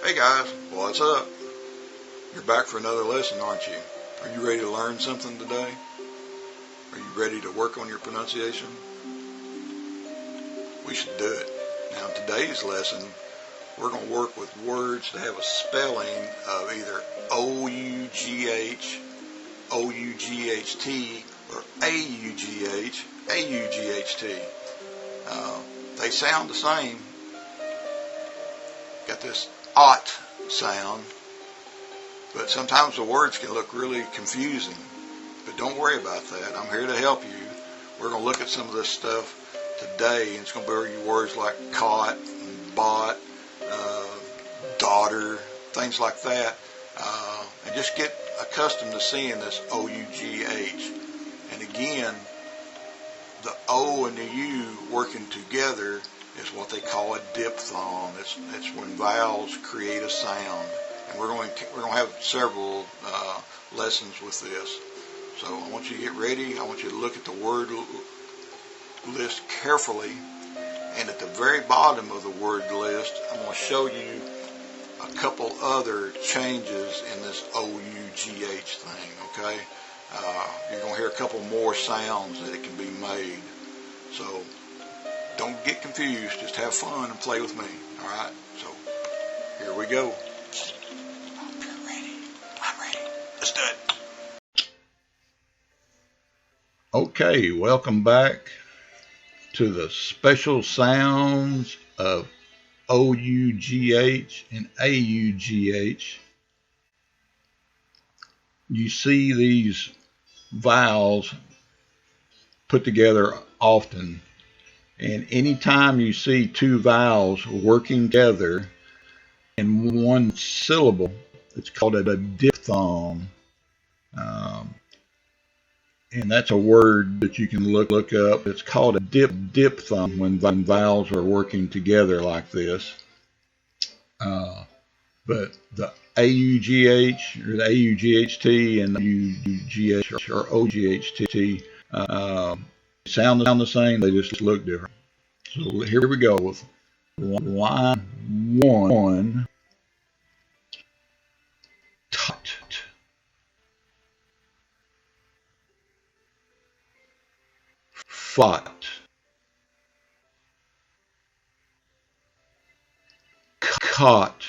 Hey guys, what's up? You're back for another lesson, aren't you? Are you ready to learn something today? Are you ready to work on your pronunciation? We should do it. Now in today's lesson, we're going to work with words that have a spelling of either O-U-G-H, O-U-G-H-T, or A-U-G-H, A-U-G-H-T. They sound the same. Got this "ot" sound, but sometimes the words can look really confusing. But don't worry about that. I'm here to help you. We're going to look at some of this stuff today, and it's going to be words like caught, and bought, daughter, things like that, and just get accustomed to seeing this O-U-G-H. And again, the O and the U working together is what they call a diphthong. It's when vowels create a sound, and we're going to have several lessons with this. So I want you to get ready. I want you to look at the word list carefully, and at the very bottom of the word list, I'm going to show you a couple other changes in this O-U-G-H thing. Okay, you're going to hear a couple more sounds that it can be made. So don't get confused. Just have fun and play with me. All right. So here we go. You're ready. I'm ready. Let's do it. Okay. Welcome back to the special sounds of O-U-G-H and A-U-G-H. You see these vowels put together often, and anytime you see two vowels working together in one syllable, it's called a diphthong. And that's a word that you can look up. It's called a diphthong when vowels are working together like this. But the A-U-G-H or the A-U-G-H-T and the U-G-H or O-G-H-T sound the same, they just look different. So here we go with line 1. Tot. Fought. Caught.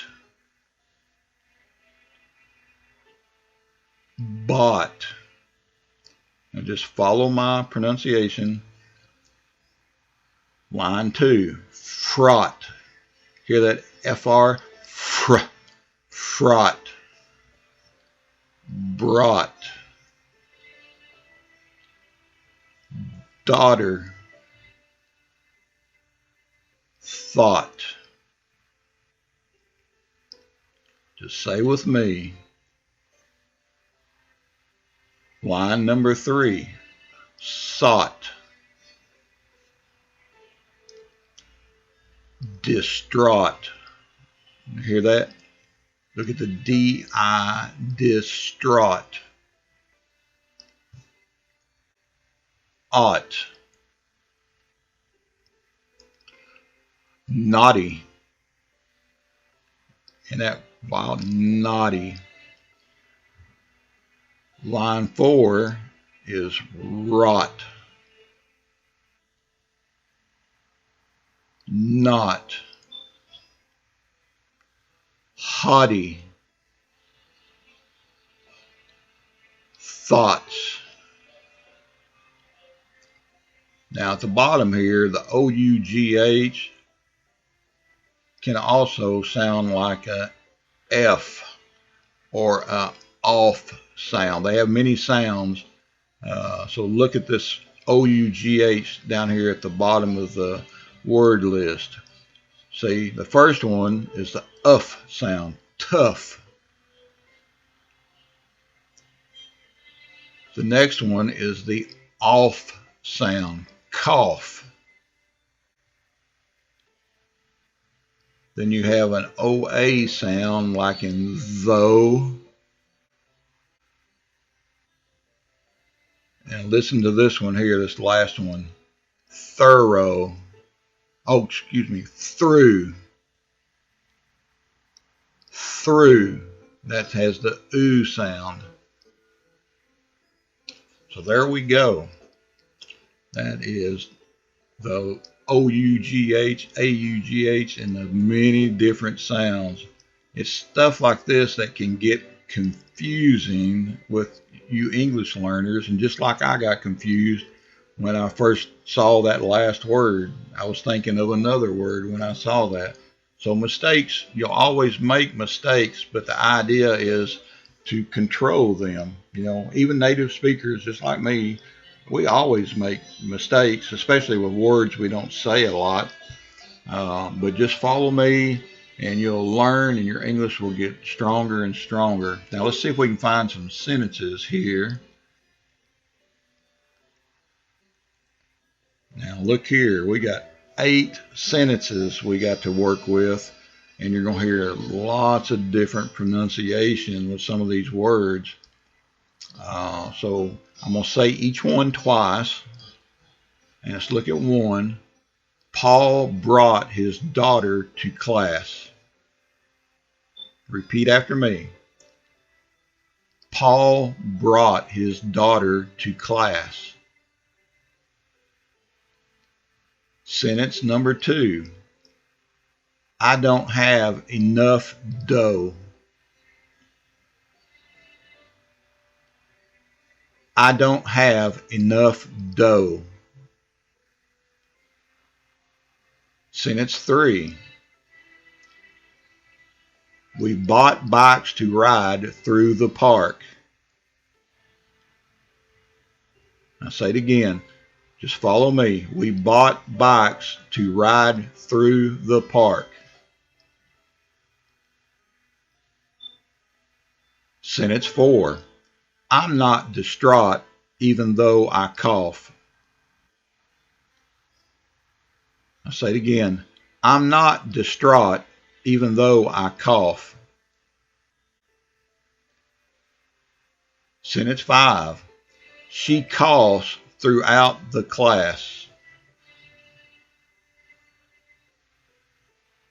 Bought. Now just follow my pronunciation. Line 2. Fraught. Hear that FR? Fraught. Brought. Daughter. Thought. Just say with me. Line number 3. Sought. Distraught. You hear that? Look at the D-I, distraught. Ought. Naughty. And that wild naughty. Line 4 is rot. Not. Haughty. Thoughts. Now at the bottom here, the O-U-G-H can also sound like a F or a off sound. They have many sounds. So look at this O-U-G-H down here at the bottom of the word list. See, the first one is the UF sound, tough. The next one is the off sound, cough. Then you have an OA sound like in though. And listen to this one here, this last one, thorough. Through. through. That has the ooh sound. So there we go. That is the O-U-G-H, A-U-G-H, and the many different sounds. It's stuff like this that can get confusing with you English learners, and just like I got confused when I first saw that last word. I was thinking of another word when I saw that. So mistakes, you'll always make mistakes, but the idea is to control them. You know, even native speakers, just like me, we always make mistakes, especially with words we don't say a lot. But just follow me and you'll learn, and your English will get stronger and stronger. Now let's see if we can find some sentences here. Now look here, we got 8 sentences we got to work with, and you're going to hear lots of different pronunciation with some of these words. So I'm going to say each one twice, and let's look at one. Paul brought his daughter to class. Repeat after me. Paul brought his daughter to class. Sentence number 2. I don't have enough dough. I don't have enough dough. Sentence 3. We bought bikes to ride through the park. I'll say it again. Just follow me. We bought bikes to ride through the park. Sentence 4. I'm not distraught even though I cough. I'll say it again. I'm not distraught even though I cough. Sentence 5. She coughs throughout the class.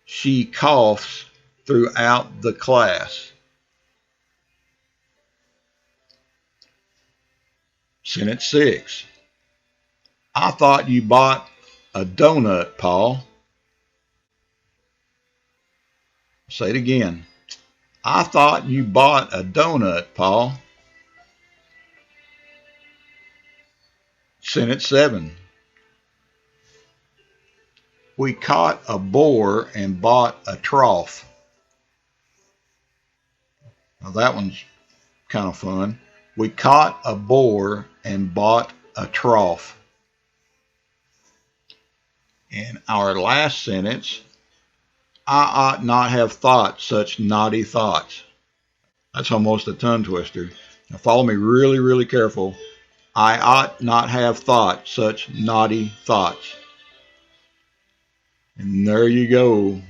She coughs throughout the class. Sentence 6. I thought you bought a donut, Paul. Say it again. I thought you bought a donut, Paul. Sentence 7. We caught a boar and bought a trough. Now that one's kind of fun. We caught a boar and bought a trough. And our last sentence, I ought not have thought such naughty thoughts. That's almost a tongue twister. Now follow me really, really careful. I ought not have thought such naughty thoughts. And there you go.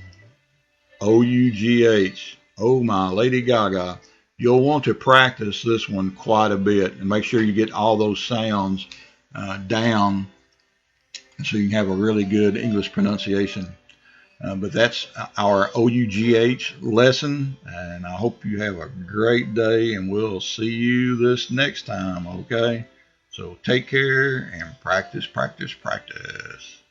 O-U-G-H. Oh my Lady Gaga. You'll want to practice this one quite a bit and make sure you get all those sounds down so you can have a really good English pronunciation. But that's our O-U-G-H lesson, and I hope you have a great day, and we'll see you this next time, okay? So take care and practice, practice, practice.